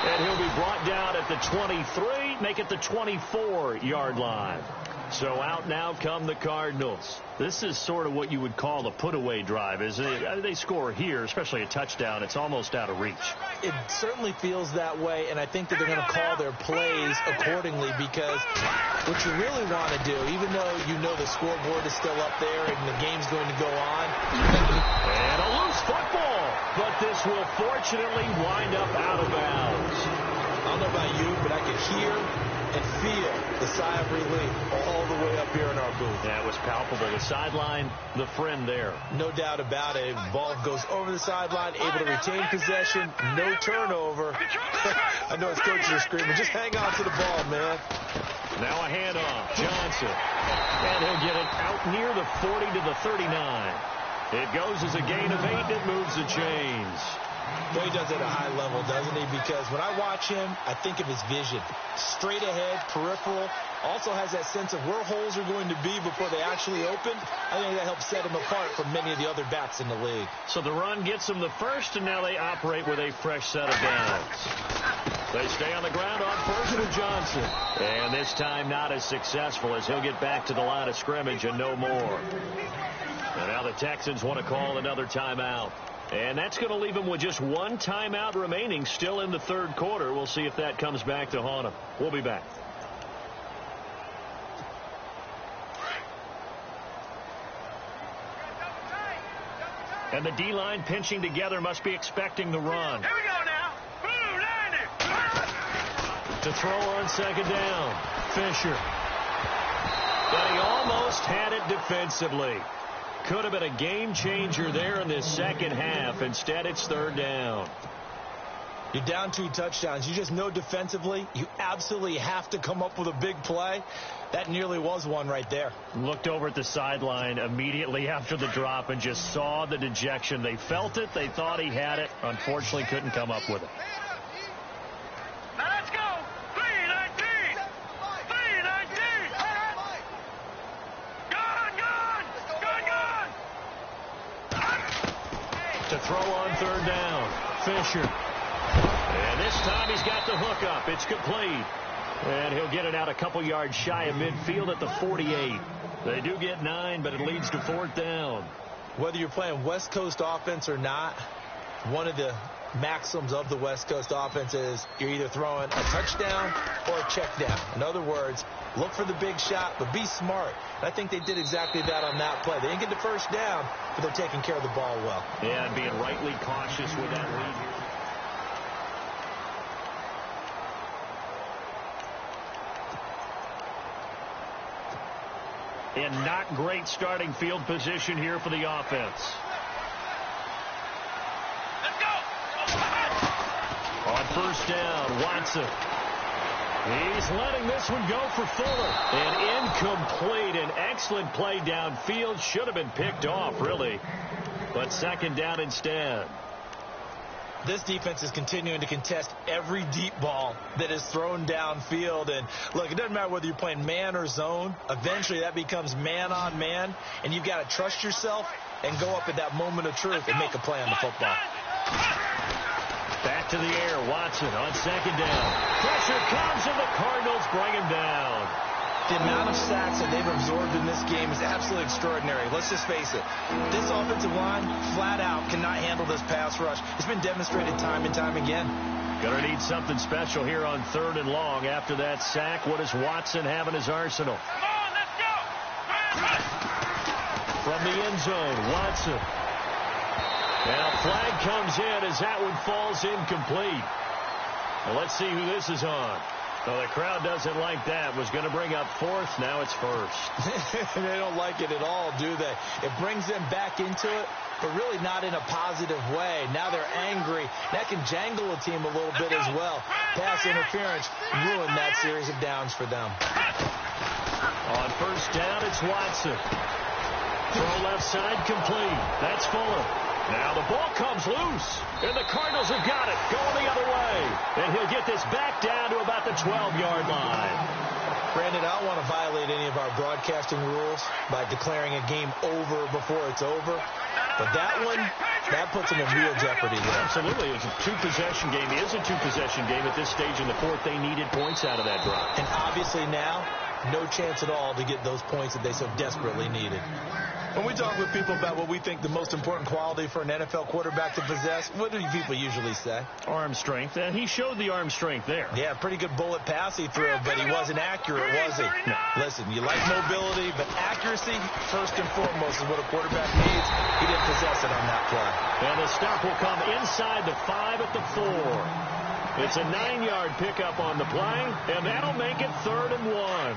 And he'll be brought down at the 23, make it the 24-yard line. So out now come the Cardinals. This is sort of what you would call a put-away drive, isn't it? They score here, especially a touchdown. It's almost out of reach. It certainly feels that way, and I think that they're going to call their plays accordingly because what you really want to do, even though you know the scoreboard is still up there and the game's going to go on. And a loose football, but this will fortunately wind up out of bounds. I don't know about you, but I could hear and feel the sigh of relief all the way up here in our booth. That was palpable. The sideline, the friend there. No doubt about it. Ball goes over the sideline, able to retain possession, no turnover. I know his coaches are screaming, just hang on to the ball, man. Now a handoff. Johnson. And he'll get it out near the 40 to the 39. It goes as a gain of 8, and it moves the chains. Well, he does it at a high level, doesn't he? Because when I watch him, I think of his vision. Straight ahead, peripheral. Also has that sense of where holes are going to be before they actually open. I think that helps set him apart from many of the other backs in the league. So the run gets them the first, and now they operate with a fresh set of downs. They stay on the ground on first with Johnson. And this time not as successful as he'll get back to the line of scrimmage and no more. And now the Texans want to call another timeout. And that's going to leave them with just one timeout remaining still in the third quarter. We'll see if that comes back to haunt them. We'll be back. And the D-line pinching together must be expecting the run. Here we go now. To throw on second down. Fisher. But he almost had it defensively. Could have been a game changer there in this second half. Instead, it's third down. You're down 2 touchdowns. You just know defensively you absolutely have to come up with a big play. That nearly was one right there. Looked over at the sideline immediately after the drop and just saw the dejection. They felt it. They thought he had it. Unfortunately, couldn't come up with it. Now let's go. 319. 319. Gone. To throw on third down. Fisher. And this time he's got the hook up. It's complete. And he'll get it out a couple yards shy of midfield at the 48. They do get 9, but it leads to fourth down. Whether you're playing West Coast offense or not, one of the maxims of the West Coast offense is you're either throwing a touchdown or a check down. In other words, look for the big shot, but be smart. And I think they did exactly that on that play. They didn't get the first down, but they're taking care of the ball well. Yeah, and being rightly cautious with that lead here. And not great starting field position here for the offense. Let's go. On first down, Watson. He's letting this one go for Fuller. And incomplete. An excellent play downfield. Should have been picked off, really. But second down instead. This defense is continuing to contest every deep ball that is thrown downfield. And, look, it doesn't matter whether you're playing man or zone. Eventually, that becomes man-on-man. And you've got to trust yourself and go up at that moment of truth and make a play on the football. Back to the air. Watson on second down. Pressure comes, and the Cardinals bring him down. The amount of sacks that they've absorbed in this game is absolutely extraordinary. Let's just face it. This offensive line, flat out, cannot handle this pass rush. It's been demonstrated time and time again. Gonna need something special here on 3rd and long. After that sack, what does Watson have in his arsenal? Come on, let's go. From the end zone, Watson. And a flag comes in as that one falls incomplete. Well, let's see who this is on. Well, the crowd doesn't like that. Was going to bring up 4th. Now it's 1st. They don't like it at all, do they? It brings them back into it, but really not in a positive way. Now they're angry. That can jangle a team a little bit as well. Pass interference ruined that series of downs for them. On 1st down, it's Watson. Throw left side complete. That's Fuller. Now the ball comes loose, and the Cardinals have got it, going the other way. And he'll get this back down to about the 12-yard line. Brandon, I don't want to violate any of our broadcasting rules by declaring a game over before it's over. But that one, that puts them in real jeopardy there. Absolutely. It's a two-possession game. It is a two-possession game at this stage in the 4th. They needed points out of that drive. And obviously now, no chance at all to get those points that they so desperately needed. When we talk with people about what we think the most important quality for an NFL quarterback to possess, what do people usually say? Arm strength. And he showed the arm strength there. Yeah, pretty good bullet pass he threw, but he wasn't accurate, was he? No. Listen, you like mobility, but accuracy, first and foremost, is what a quarterback needs. He didn't possess it on that play. And the stop will come inside the 5 at the 4. It's a 9-yard pickup on the play, and that'll make it 3rd and 1.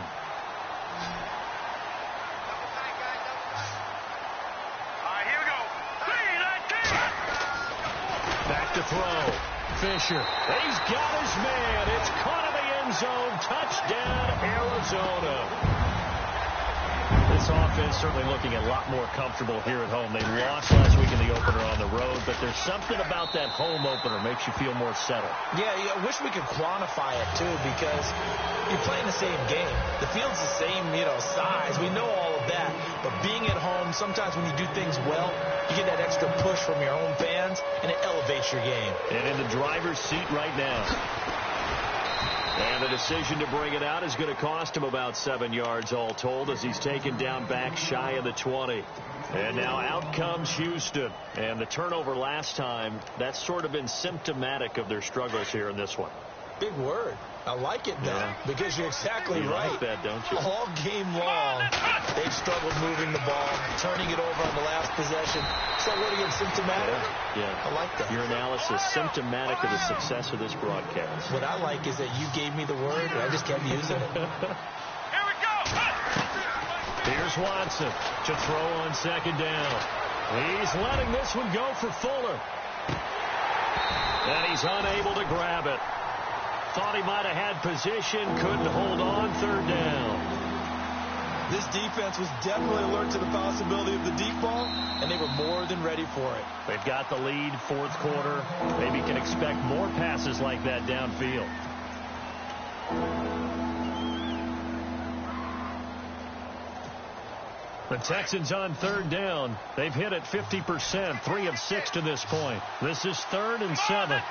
Back to throw. Fisher. He's got his man. It's caught in the end zone. Touchdown, Arizona. This offense certainly looking a lot more comfortable here at home. They lost last week in the opener on the road, but there's something about that home opener makes you feel more settled. Yeah, I wish we could quantify it, too, because you're playing the same game. The field's the same, size. We know all of that. But being at home, sometimes when you do things well, you get that extra push from your home fans, and it elevates your game. And in the driver's seat right now. And the decision to bring it out is going to cost him about 7 yards all told as he's taken down back shy of the 20. And now out comes Houston. And the turnover last time, that's sort of been symptomatic of their struggles here in this one. Big word. I like it, though, because you're exactly right. Like that, don't you? All game long, they've struggled moving the ball, turning it over on the last possession. So what again, symptomatic? Yeah. I like that. Your analysis, symptomatic of the success of this broadcast. What I like is that you gave me the word, and I just kept using it. Here we go. Here's Watson to throw on second down. He's letting this one go for Fuller. And he's unable to grab it. Thought he might have had position, couldn't hold on, 3rd down. This defense was definitely alert to the possibility of the deep ball, and they were more than ready for it. They've got the lead, 4th quarter. Maybe can expect more passes like that downfield. The Texans on 3rd down. They've hit it 50%, 3 of 6 to this point. This is 3rd and 7.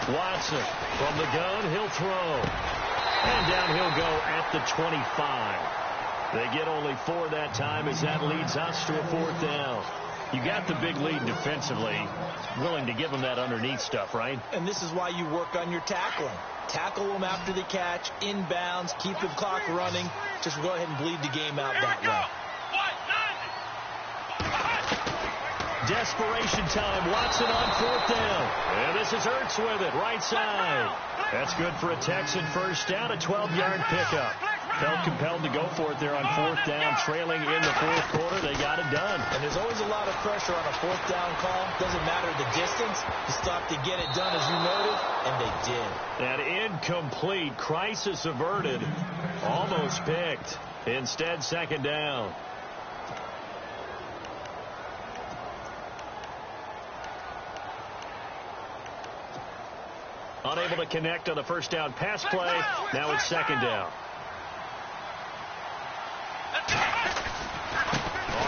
Watson from the gun, he'll throw. And down he'll go at the 25. They get only 4 that time as that leads us to a 4th down. You got the big lead defensively. Willing to give them that underneath stuff, right? And this is why you work on your tackling. Tackle them after the catch, inbounds, keep the clock running. Just go ahead and bleed the game out that way. Desperation time. Watson on 4th down. And this is Ertz with it, right side. That's good for a Texan first down, a 12-yard pickup. Felt compelled to go for it there on fourth down, trailing in the fourth quarter. They got it done. And there's always a lot of pressure on a fourth down call. Doesn't matter the distance. You still have to get it done, as you noted, and they did. That incomplete, crisis averted, almost picked. Instead, second down. Unable to connect on the first down pass play. Now it's second down.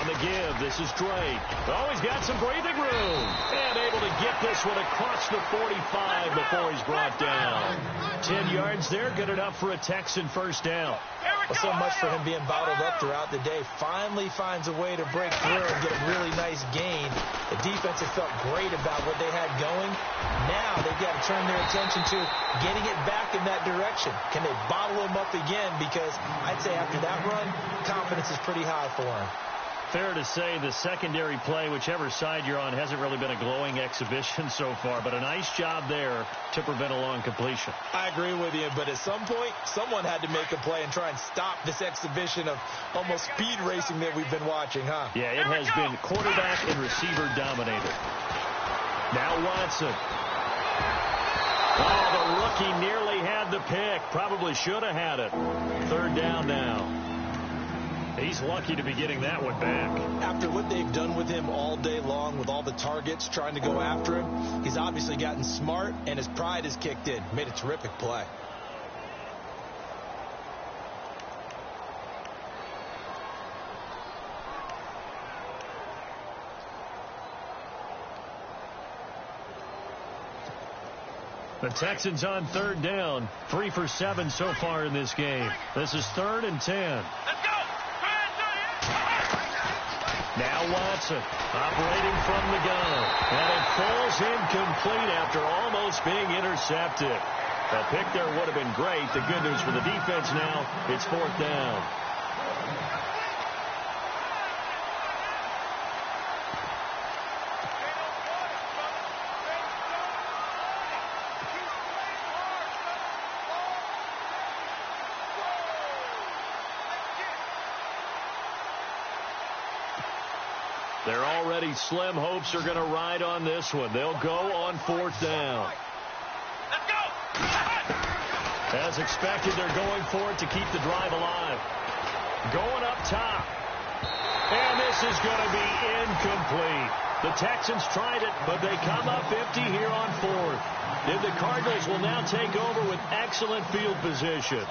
On the give, this is Drake. Oh, he's got some breathing room. And able to get this one across the 45 before he's brought down. 10 yards there, good enough for a Texan first down. Well, so much for him being bottled up throughout the day. Finally finds a way to break through and get a really nice gain. The defense has felt great about what they had going. Now they've got to turn their attention to getting it back in that direction. Can they bottle him up again? Because I'd say after that run, confidence is pretty high for him. Fair to say the secondary play, whichever side you're on, hasn't really been a glowing exhibition so far, but a nice job there to prevent a long completion. I agree with you, but at some point, someone had to make a play and try and stop this exhibition of almost speed racing that we've been watching, huh? Yeah, it has been quarterback and receiver dominated. Now Watson. Oh, the rookie nearly had the pick. Probably should have had it. Third down now. He's lucky to be getting that one back. After what they've done with him all day long, with all the targets trying to go after him, he's obviously gotten smart, and his pride has kicked in. Made a terrific play. The Texans on third down. 3 for 7 so far in this game. This is 3rd and 10. Now Watson operating from the gun. And it falls incomplete after almost being intercepted. A pick there would have been great. The good news for the defense now, it's 4th down. Their already slim hopes are going to ride on this one. They'll go on 4th down. Let's go! As expected, they're going for it to keep the drive alive. Going up top. And this is going to be incomplete. The Texans tried it, but they come up empty here on 4th. And the Cardinals will now take over with excellent field position.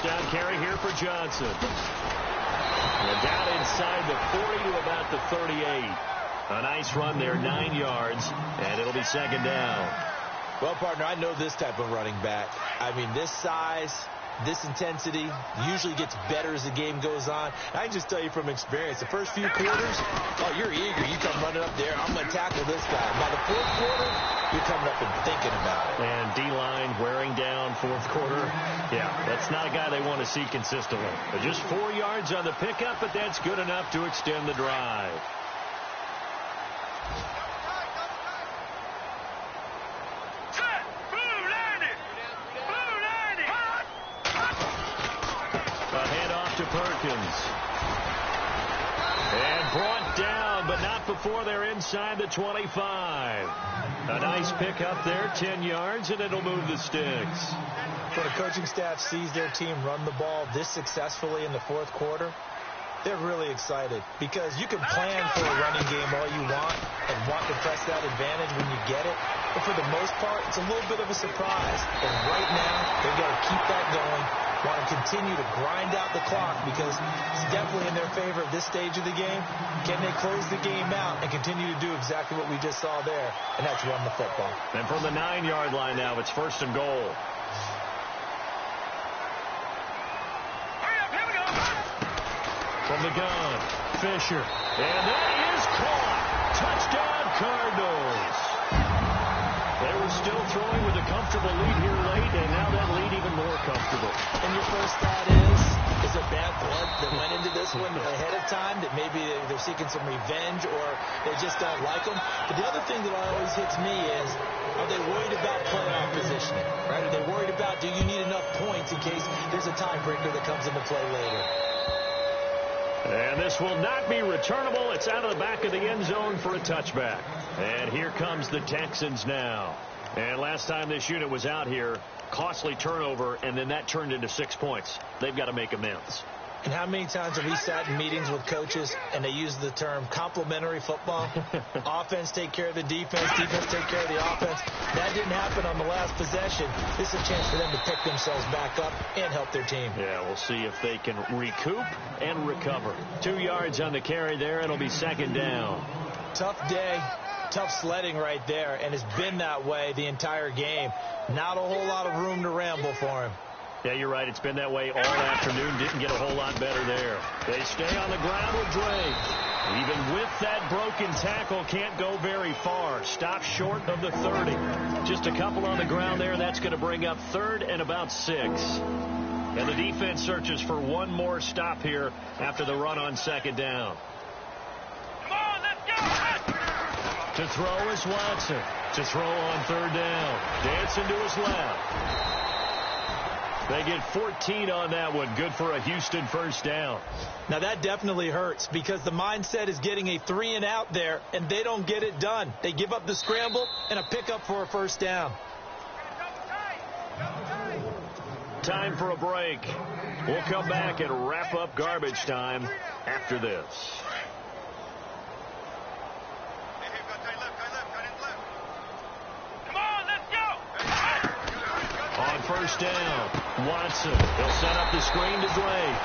Down carry here for Johnson. And down inside the 40 to about the 38. A nice run there, 9 yards, and it'll be second down. Well, partner, I know this type of running back. I mean, this size, this intensity usually gets better as the game goes on. And I can just tell you from experience, the first few quarters, oh, you're eager. You come running up there, I'm going to tackle this guy. By the 4th quarter, you're coming up and thinking about it. And D-line wearing down 4th quarter. Yeah, that's not a guy they want to see consistently. But just 4 yards on the pickup, but that's good enough to extend the drive. A handoff to Perkins. And brought down, but not before they're inside the 25. A nice pickup there, 10 yards, and it'll move the sticks. When a coaching staff sees their team run the ball this successfully in the 4th quarter, they're really excited because you can plan for a running game all you want and want to press that advantage when you get it. But for the most part, it's a little bit of a surprise. And right now, they've got to keep that going, want to continue to grind out the clock because it's definitely in their favor at this stage of the game. Can they close the game out and continue to do exactly what we just saw there, and that's run the football. And from the 9-yard line now, it's 1st and goal. From the gun, Fisher. And that is caught. Touchdown, Cardinals. They were still throwing with a comfortable lead here late, and now that lead even more comfortable. And your first thought is there bad blood that went into this one ahead of time, that maybe they're seeking some revenge or they just don't like them? But the other thing that always hits me is, are they worried about playoff positioning? Right? Are they worried about, do you need enough points in case there's a tiebreaker that comes into play later? And this will not be returnable. It's out of the back of the end zone for a touchback. And here comes the Texans now. And last time this unit was out here, costly turnover, and then that turned into 6 points. They've got to make amends. And how many times have we sat in meetings with coaches and they use the term complementary football? Offense take care of the defense, defense take care of the offense. That didn't happen on the last possession. This is a chance for them to pick themselves back up and help their team. Yeah, we'll see if they can recoup and recover. 2 yards on the carry there. It'll be second down. Tough day, tough sledding right there, and it's been that way the entire game. Not a whole lot of room to ramble for him. Yeah, you're right. It's been that way all afternoon. Didn't get a whole lot better there. They stay on the ground with Drake. Even with that broken tackle, can't go very far. Stop short of the 30. Just a couple on the ground there. That's going to bring up third and about 6. And the defense searches for one more stop here after the run on second down. Come on, let's go! To throw is Watson. To throw on third down. Dancing to his left. They get 14 on that one. Good for a Houston first down. Now that definitely hurts because the mindset is getting a 3-and-out there, and they don't get it done. They give up the scramble and a pickup for a first down. Time for a break. We'll come back and wrap up garbage time after this. Come on, let's go! On first down, Watson. He'll set up the screen to Drake.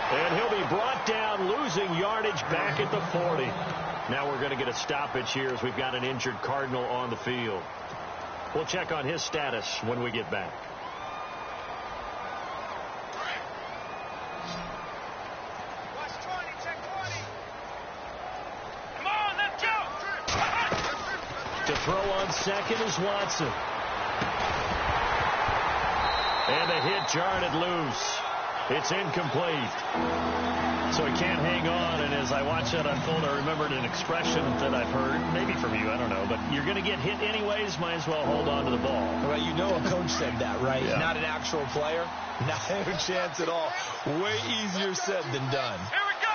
And he'll be brought down, losing yardage back at the 40. Now we're going to get a stoppage here as we've got an injured Cardinal on the field. We'll check on his status when we get back. Watch 20, check 20. Come on, let's go! To throw on second is Watson. And the hit jarred it loose. It's incomplete. So he can't hang on. And as I watch that unfold, I remembered an expression that I've heard, maybe from you, I don't know, but you're going to get hit anyways, might as well hold on to the ball. Well, you know a coach said that, right? Yeah. Not an actual player. Not a chance at all. Way easier said than done. Here we go!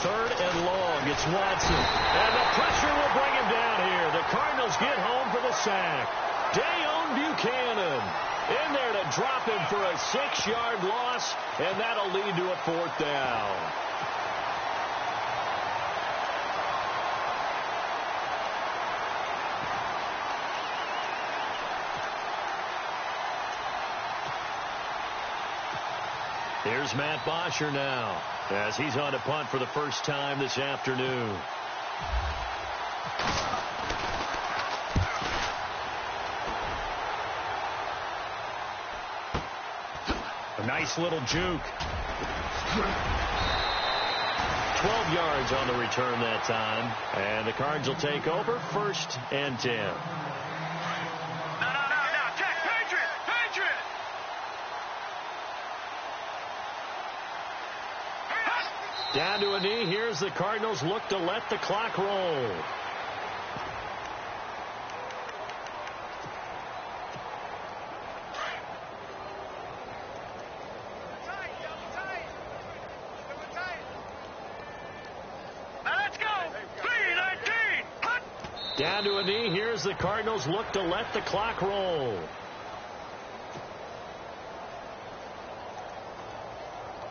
Third and long. It's Watson. And the pressure will bring him down here. The Cardinals get home for the sack. Dayon Buchanan in there to drop him for a 6-yard loss, and that'll lead to a fourth down. Here's Matt Bosher now as he's on to punt for the first time this afternoon. A nice little juke. 12 yards on the return that time. And the Cards will take over, 1st and 10. No, check, Patriot! Down to a knee. Here's the Cardinals look to let the clock roll. Down to a knee. Here's the Cardinals look to let the clock roll.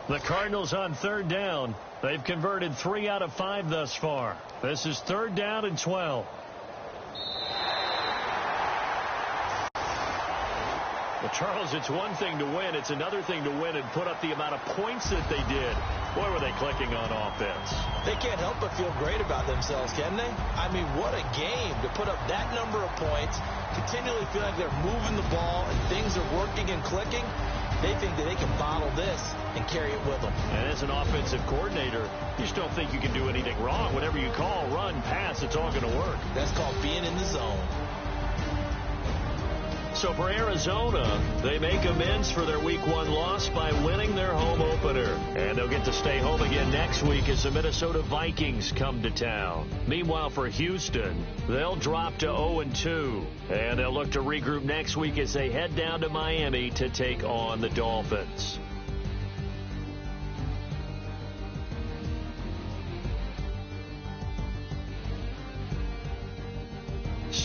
The Cardinals on third down. They've converted 3 out of 5 thus far. This is 3rd down and 12. Well, Charles, it's one thing to win. It's another thing to win and put up the amount of points that they did. Boy, were they clicking on offense. They can't help but feel great about themselves, can they? I mean, what a game to put up that number of points, continually feel like they're moving the ball and things are working and clicking. They think that they can bottle this and carry it with them. And as an offensive coordinator, you just don't think you can do anything wrong. Whatever you call, run, pass, it's all going to work. That's called being in the zone. So for Arizona, they make amends for their Week 1 loss by winning their home opener. And they'll get to stay home again next week as the Minnesota Vikings come to town. Meanwhile, for Houston, they'll drop to 0-2. And they'll look to regroup next week as they head down to Miami to take on the Dolphins.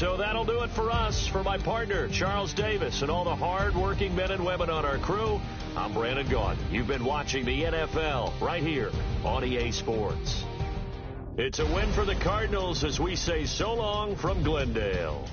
So that'll do it for us. For my partner, Charles Davis, and all the hard-working men and women on our crew, I'm Brandon Gaudin. You've been watching the NFL right here on EA Sports. It's a win for the Cardinals as we say so long from Glendale.